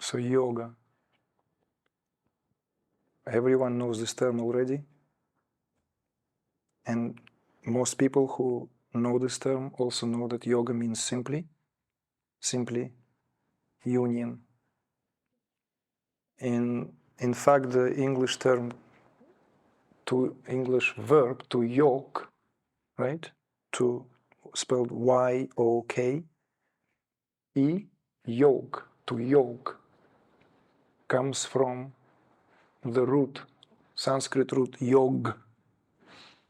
So yoga. Everyone knows this term already. And most people who know this term also know that yoga means simply union. In fact, the English term English verb to yoke, right? To spelled Y-O-K, yoke, to yoke, comes from the root, Sanskrit root yog.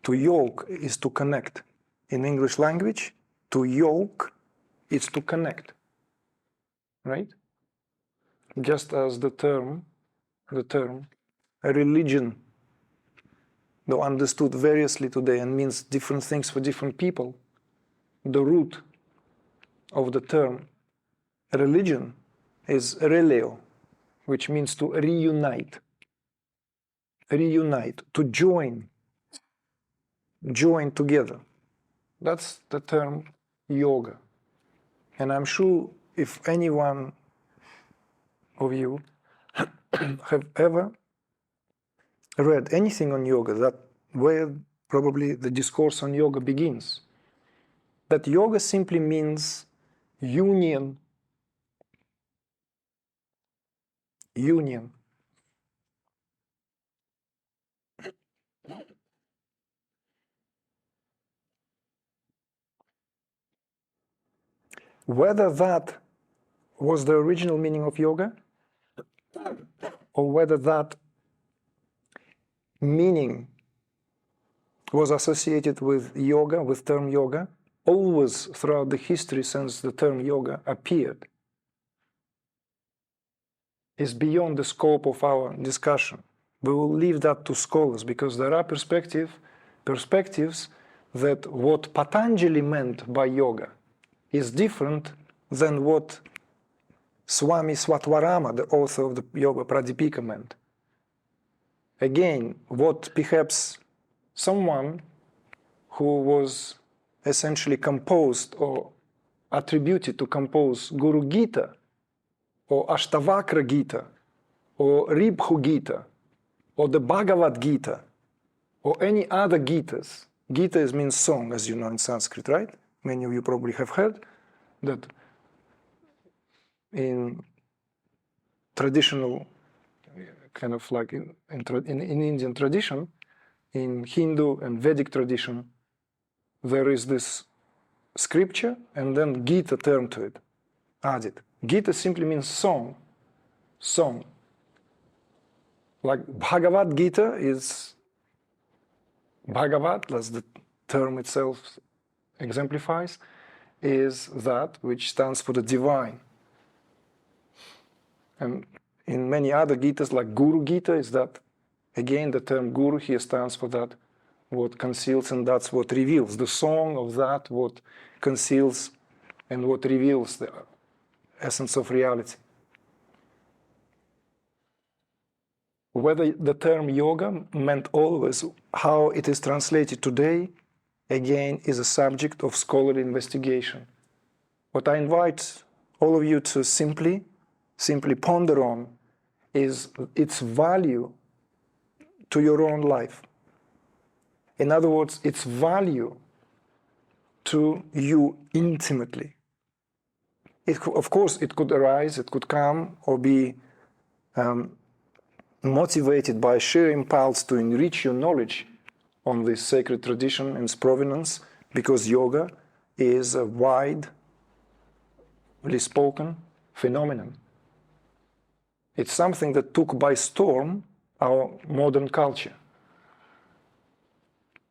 To yoke is to connect. In English language, to yoke is to connect, right? Just as the term a religion, though understood variously today and means different things for different people, the root of the term religion is releo, which means to reunite, to join together. That's the term yoga. And I'm sure if any one of you have ever read anything on yoga, that where probably the discourse on yoga begins, that yoga simply means union. Whether that was the original meaning of yoga, or whether that meaning was associated with yoga, with term yoga, always throughout the history since the term yoga appeared, is beyond the scope of our discussion. We will leave that to scholars because there are perspectives that what Patanjali meant by yoga is different than what Swami Swatvarama, the author of the Yoga Pradipika, meant. Again, what perhaps someone who was essentially composed or attributed to compose Guru Gita or Ashtavakra Gita or Ribhu Gita or the Bhagavad Gita or any other Gitas. Gita means song, as you know, in Sanskrit, right? Many of you probably have heard that in traditional, kind of like in Indian tradition, in Hindu and Vedic tradition, there is this scripture and then Gita term to it, added. Gita simply means song. Like Bhagavad Gita is Bhagavad, as the term itself exemplifies, is that which stands for the divine. And in many other Gitas, like Guru Gita, is that, again, the term Guru here stands for that what conceals and that's what reveals. The song of that what conceals and what reveals the essence of reality. Whether the term yoga meant always how it is translated today, again, is a subject of scholarly investigation. What I invite all of you to simply ponder on is its value to your own life. In other words, its value to you intimately. Of course, it could arise, it could come, or be motivated by sheer impulse to enrich your knowledge on this sacred tradition and its provenance, because yoga is a widely spoken phenomenon. It's something that took by storm our modern culture.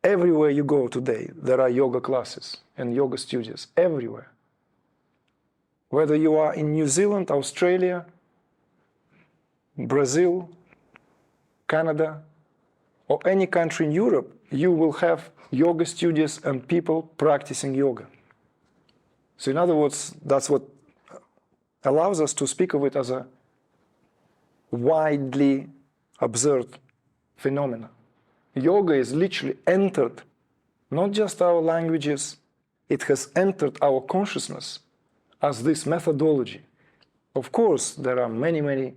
Everywhere you go today, there are yoga classes and yoga studios, everywhere. Whether you are in New Zealand, Australia, Brazil, Canada, or any country in Europe, you will have yoga studios and people practicing yoga. So in other words, that's what allows us to speak of it as a widely observed phenomena. Yoga is literally entered, not just our languages, it has entered our consciousness as this methodology. Of course, there are many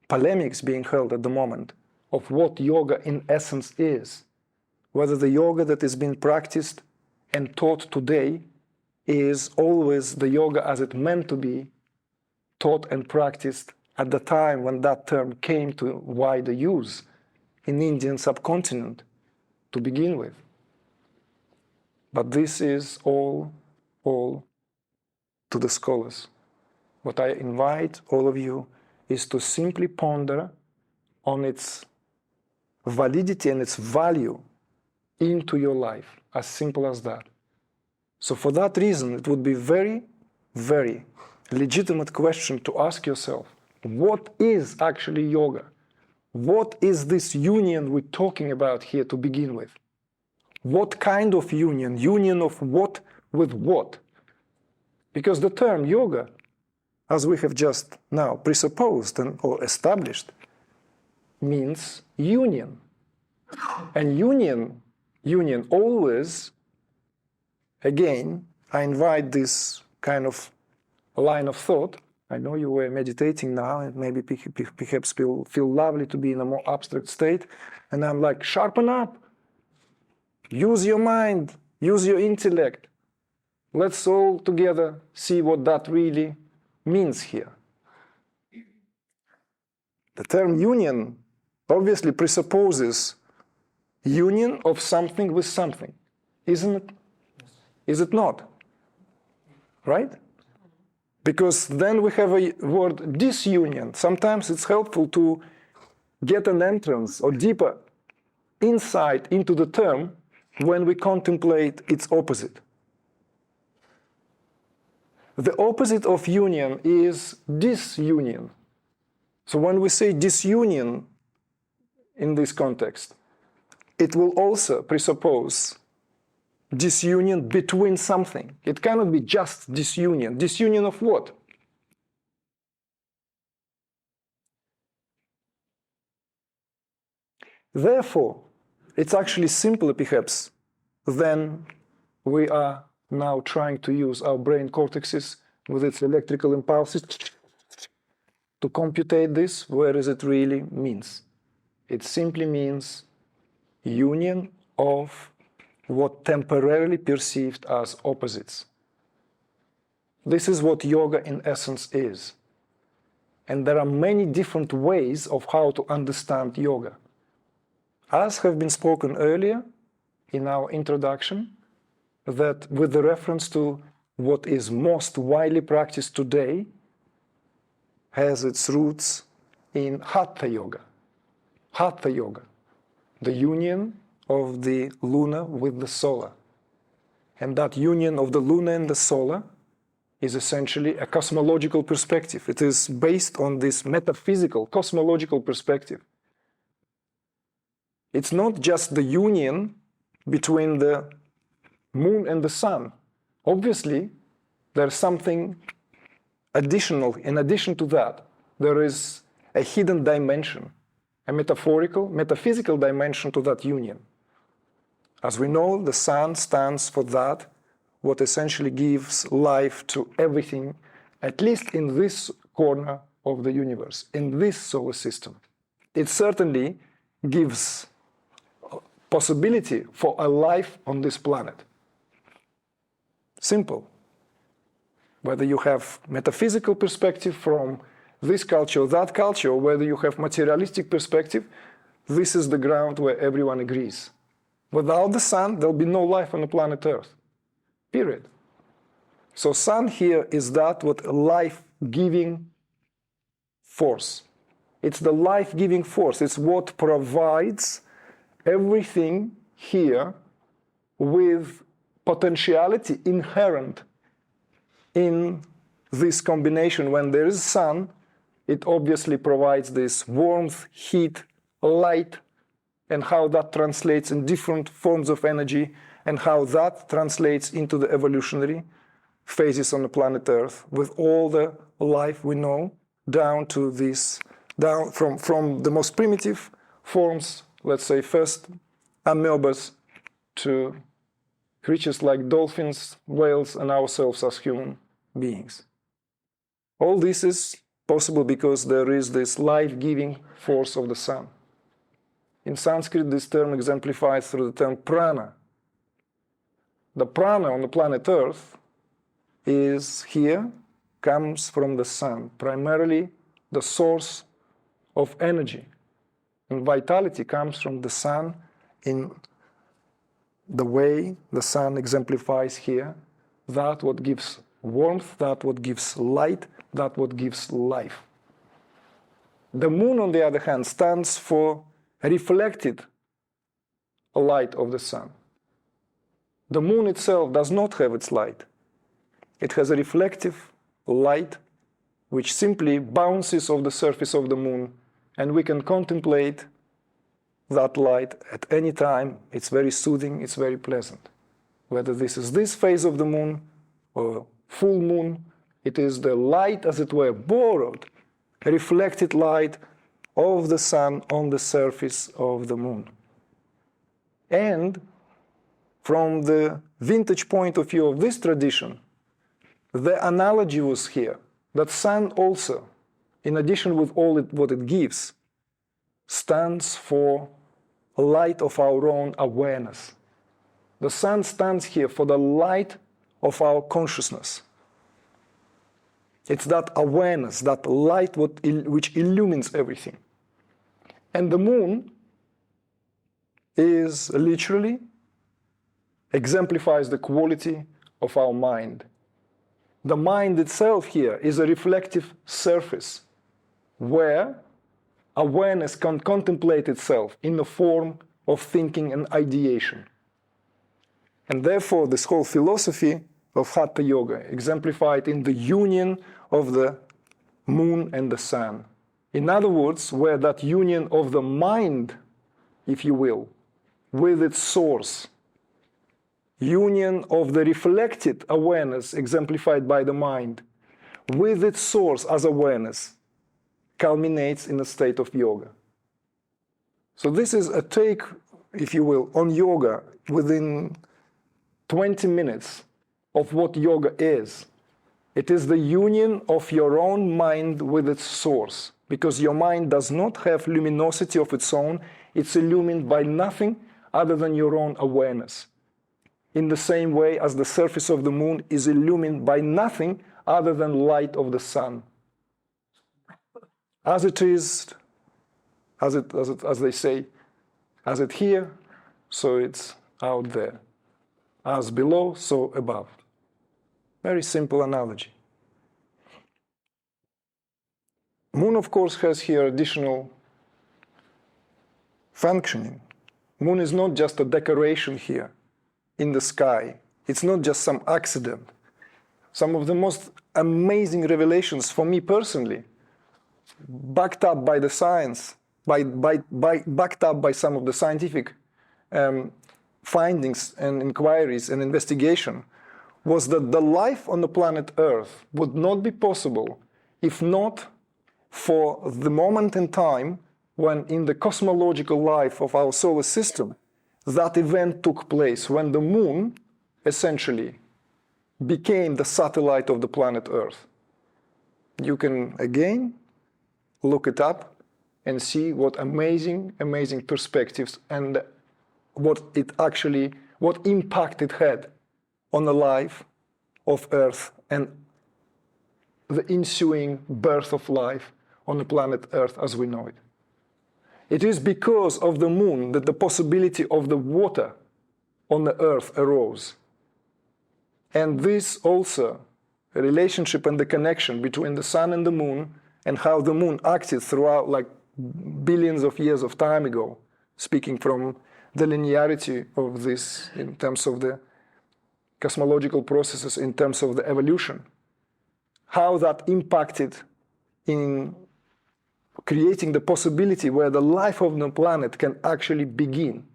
polemics being held at the moment of what yoga in essence is. Whether the yoga that is being practiced and taught today is always the yoga as it meant to be taught and practiced at the time when that term came to wider use in the Indian subcontinent to begin with. But this is all to the scholars. What I invite all of you is to simply ponder on its validity and its value into your life, as simple as that. So for that reason, it would be very legitimate question to ask yourself, what is actually yoga? What is this union we're talking about here to begin with? What kind of union? Union of what with what? Because the term yoga, as we have just now presupposed or established, means union. And union always, again, I invite this kind of line of thought. I know you were meditating now and maybe perhaps feel lovely to be in a more abstract state. And I'm like, sharpen up. Use your mind. Use your intellect. Let's all together see what that really means here. The term union obviously presupposes union of something with something, isn't it? Is it not? Right? Because then we have a word disunion. Sometimes it's helpful to get an entrance or deeper insight into the term when we contemplate its opposite. The opposite of union is disunion. So when we say disunion in this context, it will also presuppose disunion between something. It cannot be just disunion. Disunion of what? Therefore, it's actually simpler perhaps than we are now trying to use our brain cortexes with its electrical impulses to computate this, whereas it really means. It simply means union of what temporarily perceived as opposites. This is what yoga in essence is. And there are many different ways of how to understand yoga. As have been spoken earlier in our introduction, that with the reference to what is most widely practiced today has its roots in Hatha Yoga. Hatha Yoga, the union of the lunar with the solar. And that union of the lunar and the solar is essentially a cosmological perspective. It is based on this metaphysical, cosmological perspective. It's not just the union between the moon and the sun. Obviously, there's something additional. In addition to that, there is a hidden dimension, a metaphorical, metaphysical dimension to that union. As we know, the sun stands for that, what essentially gives life to everything, at least in this corner of the universe, in this solar system. It certainly gives possibility for a life on this planet. Simple. Whether you have metaphysical perspective from this culture or that culture, or whether you have materialistic perspective, this is the ground where everyone agrees. Without the sun, there'll be no life on the planet Earth. Period. So sun here is that what life-giving force. It's the life-giving force. It's what provides everything here with potentiality inherent in this combination. When there is sun, it obviously provides this warmth, heat, light, and how that translates in different forms of energy, and how that translates into the evolutionary phases on the planet Earth, with all the life we know, down to this, down from the most primitive forms, let's say first amoebas, to creatures like dolphins, whales, and ourselves as human beings. All this is Possible because there is this life-giving force of the sun. In Sanskrit, this term exemplifies through the term prana. The prana on the planet Earth is here, comes from the sun, primarily the source of energy. And vitality comes from the sun in the way the sun exemplifies here, that what gives warmth, that what gives light, that what gives life. The moon, on the other hand, stands for reflected light of the sun. The moon itself does not have its light. It has a reflective light which simply bounces off the surface of the moon, and we can contemplate that light at any time. It's very soothing, it's very pleasant. Whether this is this phase of the moon or full moon, it is the light, as it were, borrowed, reflected light of the sun on the surface of the moon. And from the vintage point of view of this tradition, the analogy was here that sun also, in addition with all what it gives, stands for light of our own awareness. The sun stands here for the light of our consciousness. It's that awareness, that light which illumines everything. And the moon is literally exemplifies the quality of our mind. The mind itself here is a reflective surface where awareness can contemplate itself in the form of thinking and ideation. And therefore, this whole philosophy of Hatha Yoga, exemplified in the union of the moon and the sun. In other words, where that union of the mind, if you will, with its source, union of the reflected awareness exemplified by the mind with its source as awareness, culminates in a state of yoga. So this is a take, if you will, on yoga within 20 minutes of what yoga is. It is the union of your own mind with its source, because your mind does not have luminosity of its own. It's illumined by nothing other than your own awareness. In the same way as the surface of the moon is illumined by nothing other than light of the sun. As it is, as they say, as it here, so it's out there. As below, so above. Very simple analogy. Moon, of course, has here additional functioning. Moon is not just a decoration here in the sky. It's not just some accident. Some of the most amazing revelations for me personally, backed up by the science, backed up by some of the scientific findings and inquiries and investigation, was that the life on the planet Earth would not be possible if not for the moment in time when, in the cosmological life of our solar system, that event took place, when the moon essentially became the satellite of the planet Earth. You can again look it up and see what amazing, amazing perspectives and what impact it had on the life of Earth and the ensuing birth of life on the planet Earth as we know it. It is because of the moon that the possibility of the water on the Earth arose. And this also, a relationship and the connection between the sun and the moon, and how the moon acted throughout like billions of years of time ago, speaking from the linearity of this in terms of the cosmological processes, in terms of the evolution, how that impacted in creating the possibility where the life of the planet can actually begin.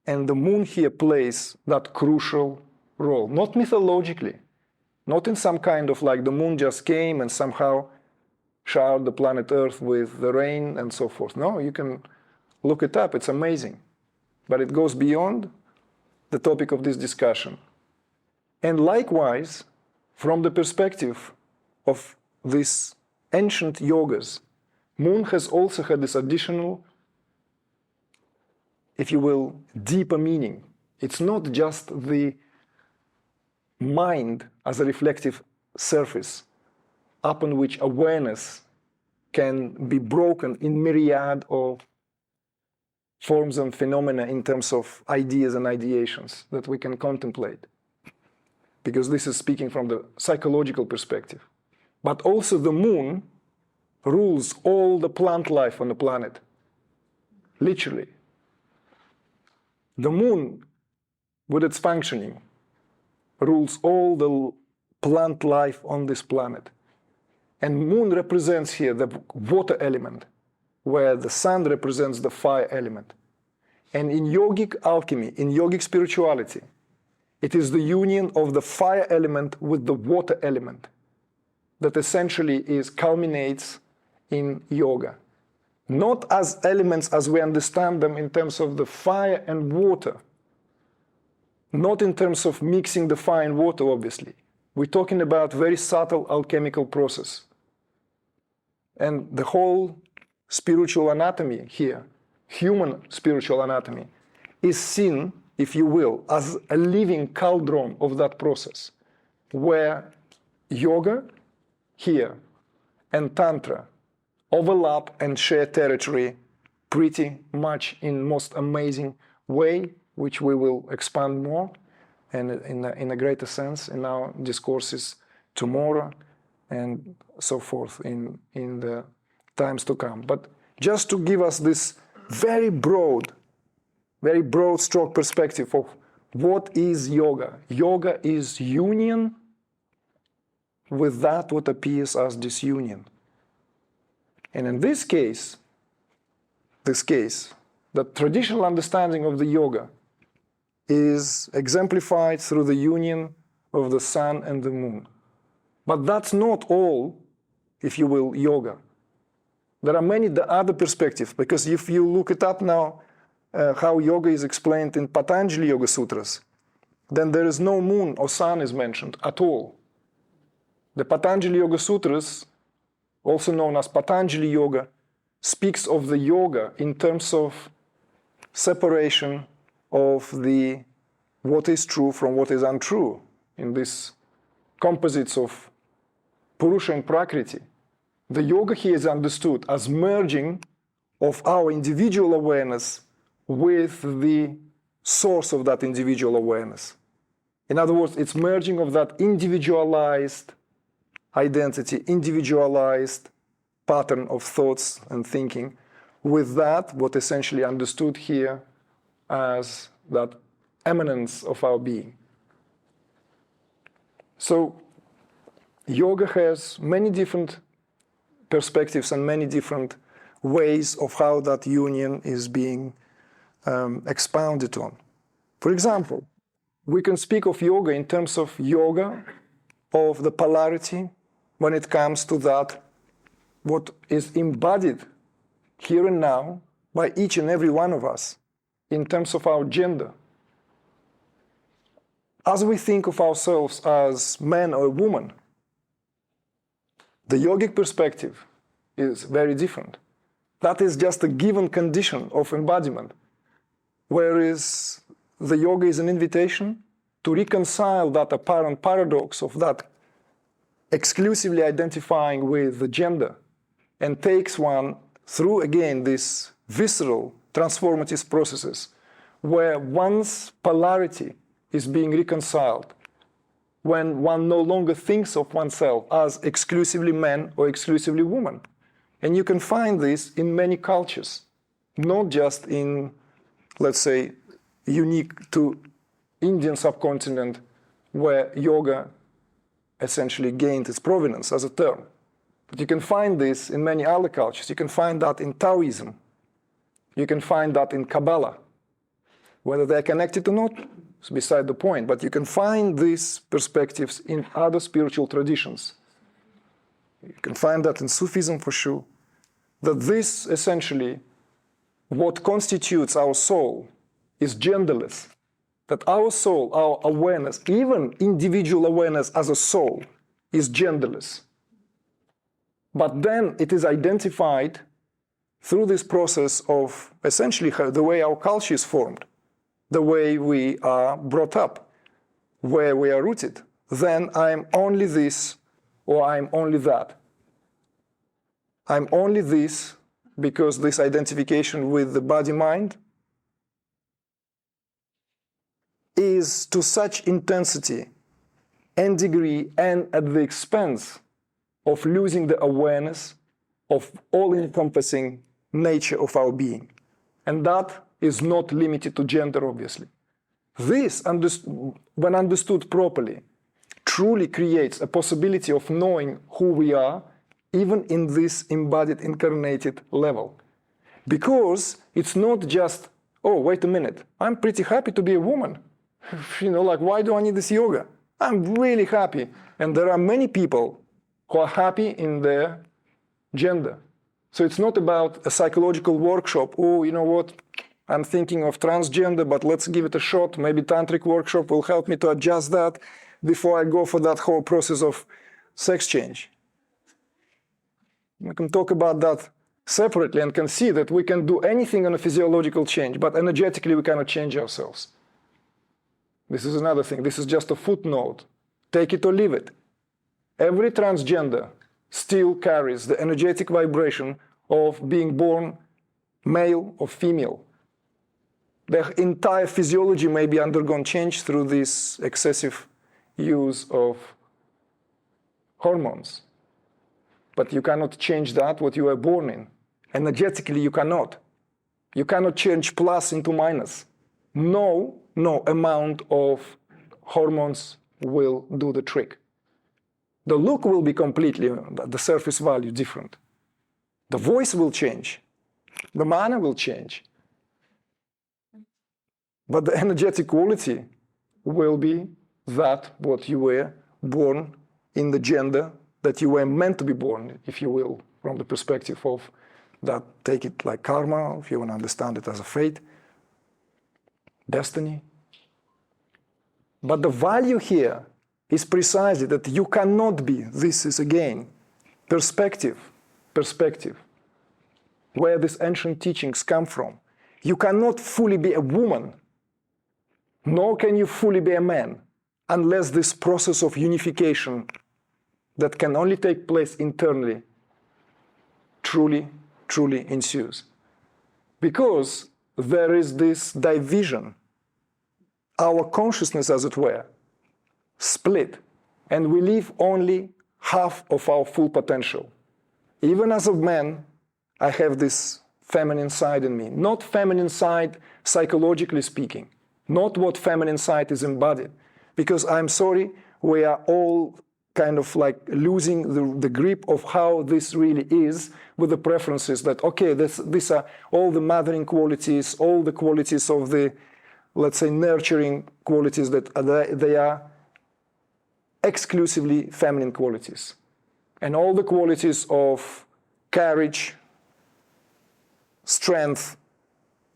And the moon here plays that crucial role, not mythologically, not in some kind of like the moon just came and somehow showered the planet Earth with the rain and so forth. No, you can look it up, it's amazing. But it goes beyond the topic of this discussion. And likewise, from the perspective of this ancient yogas, moon has also had this additional, if you will, deeper meaning. It's not just the mind as a reflective surface upon which awareness can be broken in myriad of forms and phenomena in terms of ideas and ideations that we can contemplate. Because this is speaking from the psychological perspective. But also the moon rules all the plant life on the planet. Literally. The moon, with its functioning, rules all the plant life on this planet. And moon represents here the water element, where the sun represents the fire element. And in yogic alchemy, in yogic spirituality, it is the union of the fire element with the water element that essentially culminates in yoga. Not as elements as we understand them in terms of the fire and water, not in terms of mixing the fire and water, obviously. We're talking about very subtle alchemical process. And the whole spiritual anatomy here, human spiritual anatomy, is seen, if you will, as a living cauldron of that process, where yoga here and tantra overlap and share territory pretty much in most amazing way, which we will expand more and in a greater sense in our discourses tomorrow and so forth in the times to come. But just to give us this very broad stroke perspective of what is yoga. Yoga is union with that what appears as disunion. And in this case, the traditional understanding of the yoga is exemplified through the union of the sun and the moon. But that's not all, if you will, yoga. There are many other perspectives, because if you look it up now, how yoga is explained in Patanjali Yoga Sutras, then there is no moon or sun is mentioned at all. The Patanjali Yoga Sutras, also known as Patanjali Yoga, speaks of the yoga in terms of separation of what is true from what is untrue in these composites of Purusha and Prakriti. The yoga here is understood as merging of our individual awareness with the source of that individual awareness. In other words, it's merging of that individualized identity, individualized pattern of thoughts and thinking with that, what essentially understood here as that eminence of our being. So yoga has many different perspectives and many different ways of how that union is being expounded on. For example, we can speak of yoga in terms of yoga of the polarity when it comes to that what is embodied here and now by each and every one of us in terms of our gender. As we think of ourselves as man or woman, the yogic perspective is very different. That is just a given condition of embodiment, whereas the yoga is an invitation to reconcile that apparent paradox of that exclusively identifying with the gender and takes one through, again, these visceral transformative processes where one's polarity is being reconciled, when one no longer thinks of oneself as exclusively man or exclusively woman. And you can find this in many cultures, not just in, let's say, unique to Indian subcontinent, where yoga essentially gained its provenance as a term. But you can find this in many other cultures. You can find that in Taoism. You can find that in Kabbalah. Whether they're connected or not is beside the point, but you can find these perspectives in other spiritual traditions. You can find that in Sufism for sure, that this essentially, what constitutes our soul is genderless. That our soul, our awareness, even individual awareness as a soul, is genderless. But then it is identified through this process of essentially the way our culture is formed, the way we are brought up, where we are rooted. Then I'm only this or I'm only that. I'm only this because this identification with the body-mind is to such intensity and degree and at the expense of losing the awareness of all-encompassing nature of our being. And that is not limited to gender, obviously. This, when understood properly, truly creates a possibility of knowing who we are, even in this embodied, incarnated level. Because it's not just, oh, wait a minute, I'm pretty happy to be a woman. You know, like, why do I need this yoga? I'm really happy. And there are many people who are happy in their gender. So it's not about a psychological workshop. Oh, you know what? I'm thinking of transgender, but let's give it a shot. Maybe tantric workshop will help me to adjust that before I go for that whole process of sex change. We can talk about that separately and can see that we can do anything on a physiological change, but energetically we cannot change ourselves. This is another thing. This is just a footnote. Take it or leave it. Every transgender still carries the energetic vibration of being born male or female. Their entire physiology may be undergone change through this excessive use of hormones. But you cannot change that, what you were born in. Energetically, you cannot. You cannot change plus into minus. No amount of hormones will do the trick. The look will be completely, the surface value, different. The voice will change. The manner will change. But the energetic quality will be that what you were born in the gender that you were meant to be born, if you will, from the perspective of that, take it like karma, if you want to understand it as a fate, destiny. But the value here is precisely that you cannot be, this is again, perspective, where these ancient teachings come from. You cannot fully be a woman, nor can you fully be a man, unless this process of unification that can only take place internally truly ensues. Because there is this division, our consciousness, as it were, split, and we live only half of our full potential. Even as a man, I have this feminine side in me. Not feminine side psychologically speaking, not what feminine side is embodied. Because I'm sorry, we are all kind of like losing the grip of how this really is with the preferences that, okay, these are all the mothering qualities, all the qualities of the, let's say, nurturing qualities that they are exclusively feminine qualities. And all the qualities of courage, strength,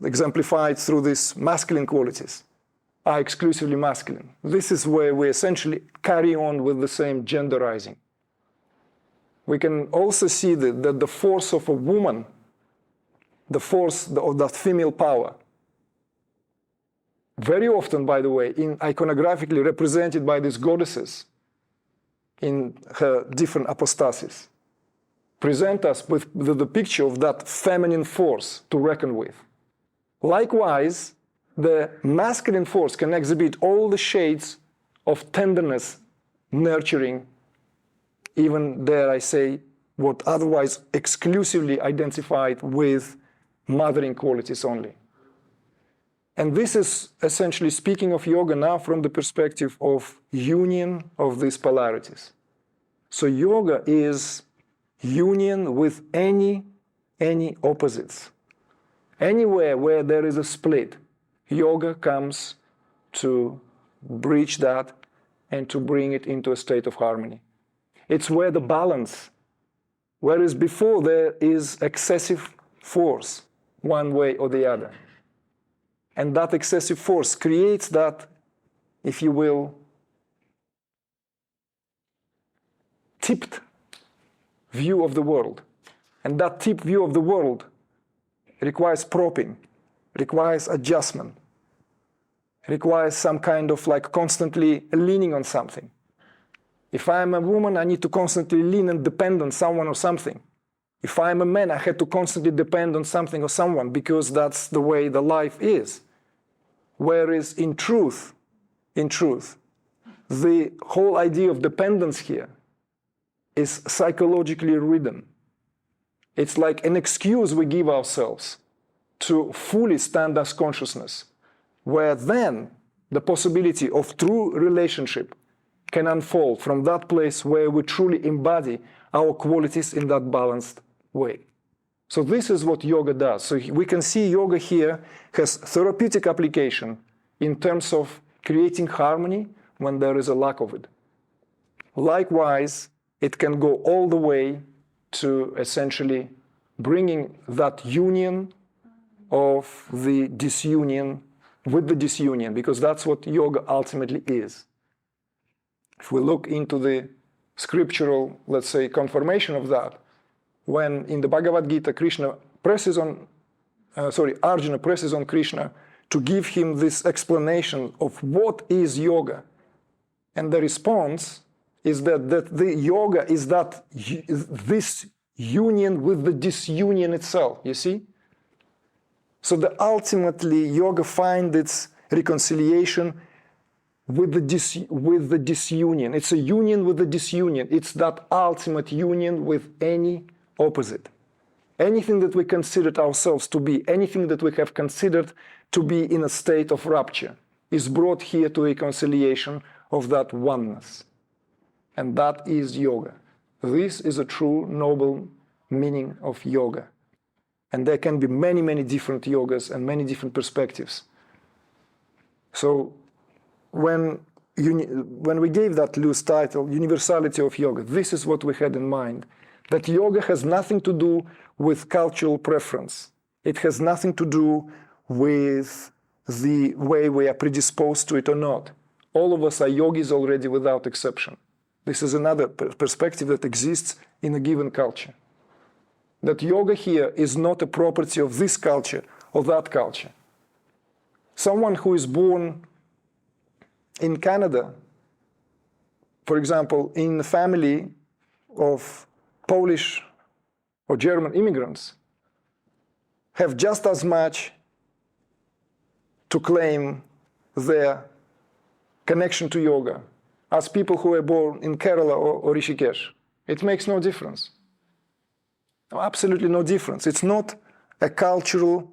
exemplified through these masculine qualities, are exclusively masculine. This is where we essentially carry on with the same genderizing. We can also see that the force of a woman, the force of that female power, very often, by the way, iconographically represented by these goddesses in her different apostases, present us with the picture of that feminine force to reckon with. Likewise, the masculine force can exhibit all the shades of tenderness, nurturing, even dare I say, what otherwise exclusively identified with mothering qualities only. And this is essentially speaking of yoga now from the perspective of union of these polarities. So yoga is union with any opposites. Anywhere where there is a split, yoga comes to breach that and to bring it into a state of harmony. It's where the balance, whereas before there is excessive force one way or the other. And that excessive force creates that, if you will, tipped view of the world. And that tip view of the world requires probing, requires adjustment, requires some kind of like constantly leaning on something. If I'm a woman, I need to constantly lean and depend on someone or something. If I'm a man, I had to constantly depend on something or someone because that's the way the life is. Whereas in truth, the whole idea of dependence here is psychologically ridden. It's like an excuse we give ourselves to fully stand as consciousness, where then the possibility of true relationship can unfold from that place where we truly embody our qualities in that balanced way. So this is what yoga does. So we can see yoga here has therapeutic application in terms of creating harmony when there is a lack of it. Likewise, it can go all the way to essentially bringing that union of the disunion with the disunion, because that's what yoga ultimately is. If we look into the scriptural, let's say, confirmation of that, when in the Bhagavad Gita, Arjuna presses on Krishna to give him this explanation of what is yoga. And the response is that the yoga is this union with the disunion itself, you see? So ultimately, yoga finds its reconciliation with the disunion. It's a union with the disunion. It's that ultimate union with any opposite. Anything that we considered ourselves to be, anything that we have considered to be in a state of rupture, is brought here to reconciliation of that oneness. And that is yoga. This is a true noble meaning of yoga. And there can be many, many different yogas and many different perspectives. So when we gave that loose title, Universality of Yoga, this is what we had in mind. That yoga has nothing to do with cultural preference. It has nothing to do with the way we are predisposed to it or not. All of us are yogis already without exception. This is another perspective that exists in a given culture. That yoga here is not a property of this culture or that culture. Someone who is born in Canada, for example, in a family of Polish or German immigrants, have just as much to claim their connection to yoga as people who were born in Kerala or Rishikesh. It makes no difference. Absolutely no difference. It's not a cultural,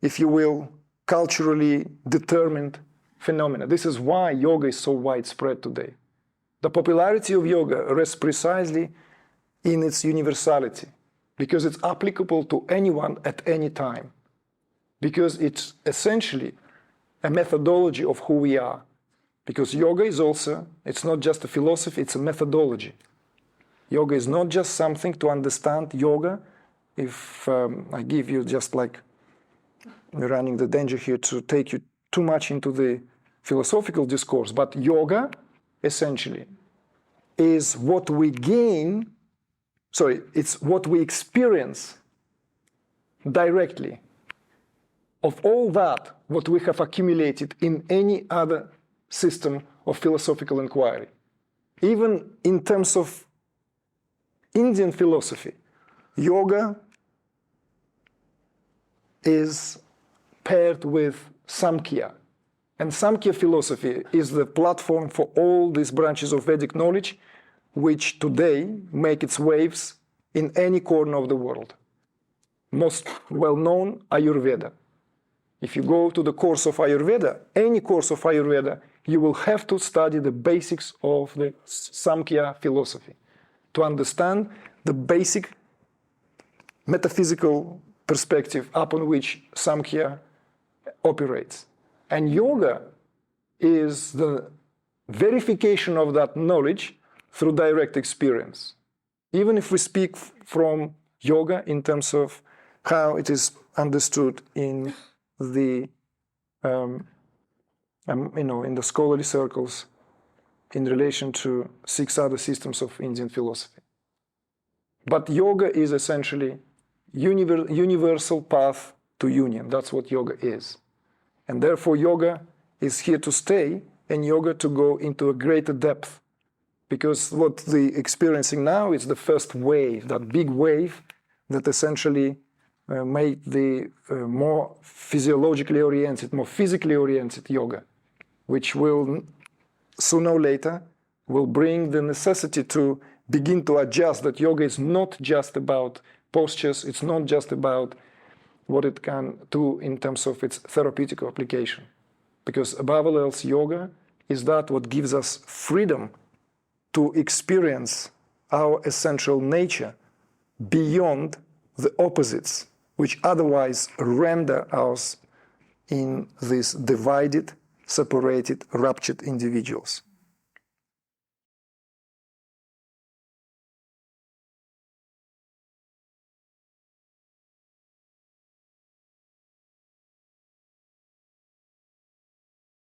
if you will, culturally determined phenomena. This is why yoga is so widespread today. The popularity of yoga rests precisely in its universality, because it's applicable to anyone at any time, because it's essentially a methodology of who we are. Because yoga is also, it's not just a philosophy, it's a methodology. Yoga is not just something to understand yoga. If I give you just like, we're running the danger here to take you too much into the philosophical discourse, but yoga essentially is what we gain, it's what we experience directly of all that what we have accumulated in any other system of philosophical inquiry. Even in terms of Indian philosophy, yoga is paired with Samkhya. And Samkhya philosophy is the platform for all these branches of Vedic knowledge, which today make its waves in any corner of the world. Most well-known, Ayurveda. If you go to the course of Ayurveda, any course of Ayurveda, you will have to study the basics of the Samkhya philosophy to understand the basic metaphysical perspective upon which Samkhya operates. And yoga is the verification of that knowledge through direct experience. Even if we speak from yoga in terms of how it is understood in the in the scholarly circles in relation to 6 other systems of Indian philosophy. But yoga is essentially universal path to union. That's what yoga is. And therefore yoga is here to stay, and yoga to go into a greater depth. Because what we're experiencing now is the first wave, that big wave that essentially made the more physiologically oriented, more physically oriented yoga, which will sooner or later will bring the necessity to begin to adjust that yoga is not just about postures, it's not just about what it can do in terms of its therapeutic application. Because above all else, yoga is that what gives us freedom to experience our essential nature beyond the opposites, which otherwise render us in these divided, separated, ruptured individuals.